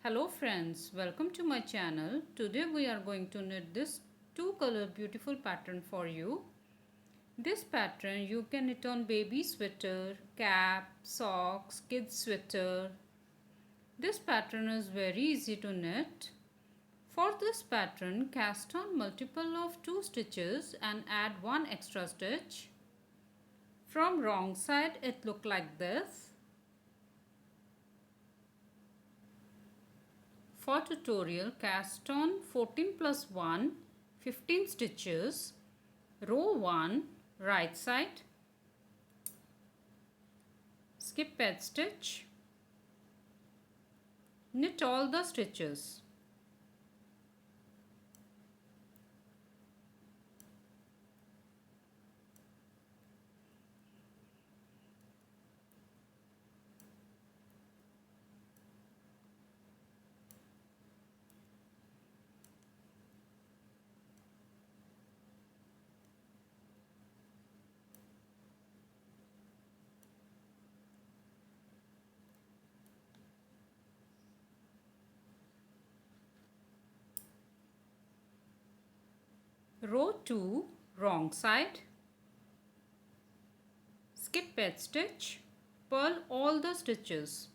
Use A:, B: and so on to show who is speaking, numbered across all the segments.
A: Hello friends, welcome to my channel. Today we are going to knit this two color beautiful pattern for you. This pattern you can knit on baby sweater, cap, socks, kids sweater. This pattern is very easy to knit. For this pattern, cast on multiple of 2 stitches and add 1 extra stitch. From wrong side it look like this. For tutorial, cast on 14 plus 1, 15 stitches, row 1, right side, skip edge stitch, knit all the stitches. Row 2, wrong side, skip edge stitch, purl all the stitches.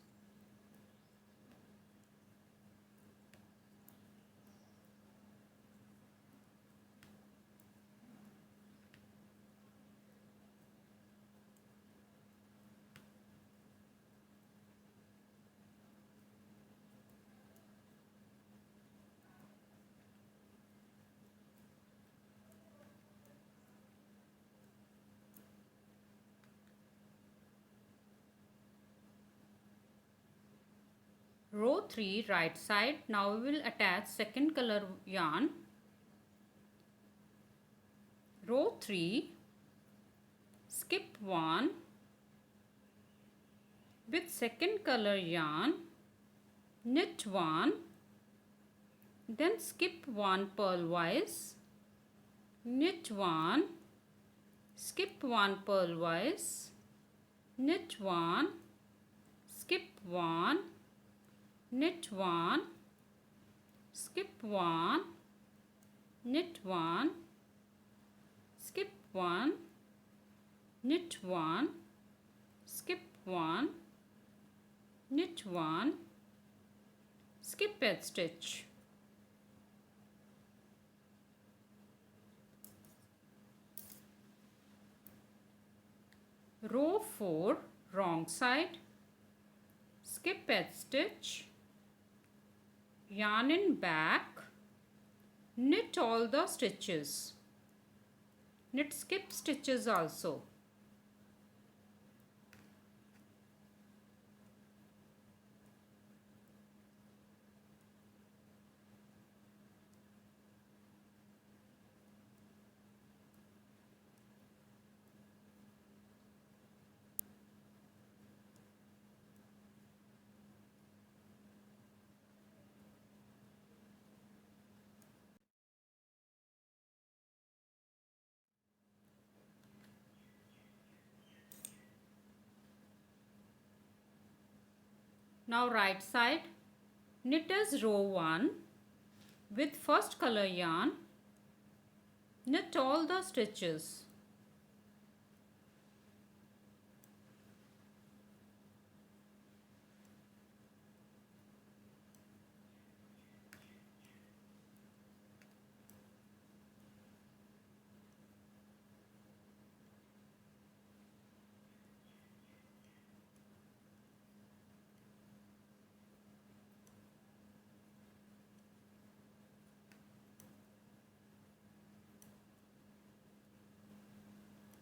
A: Row 3, right side. Now we will attach second color yarn. Row 3, skip 1, with second color yarn, knit 1, then skip 1 purlwise, knit 1, skip 1 purlwise, knit 1, skip 1, knit 1, skip 1, knit 1, skip 1, knit 1, skip 1, knit 1, skip edge stitch. Row 4, wrong side, skip edge stitch, yarn in back, knit all the stitches, knit skip stitches also. Now right side, knit as row 1 with first color yarn, knit all the stitches.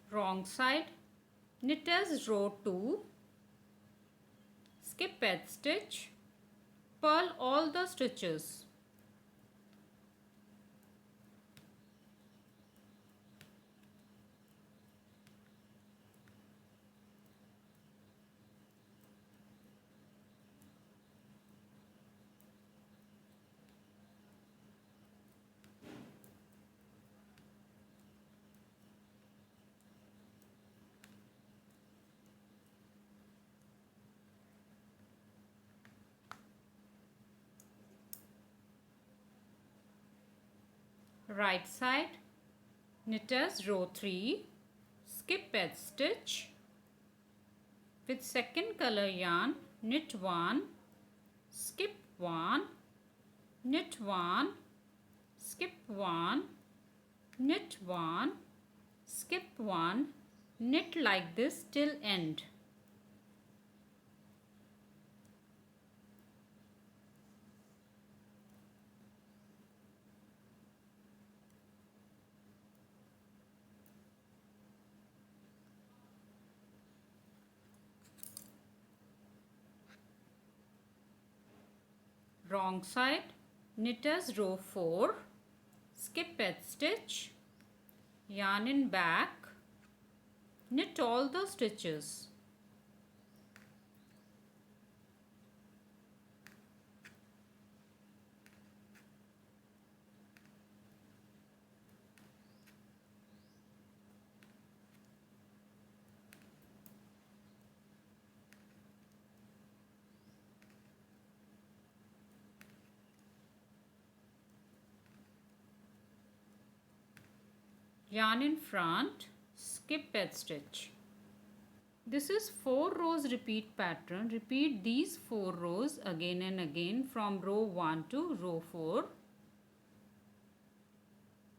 A: Wrong side, knit as row 2, skip edge stitch, purl all the stitches. Right side, knit as row 3, skip edge stitch. With second color yarn, knit 1, skip 1, knit 1, skip 1, knit 1, skip 1, knit like this till end. Wrong side, knit as row 4, skip edge stitch, yarn in back, knit all the stitches. Yarn in front, skip edge stitch. This is 4 rows repeat pattern. Repeat these 4 rows again and again from row 1 to row 4.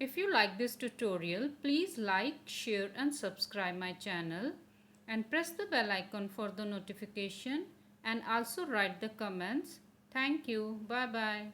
A: If you like this tutorial, please like, share and subscribe my channel and press the bell icon for the notification and also write the comments. Thank you. Bye bye.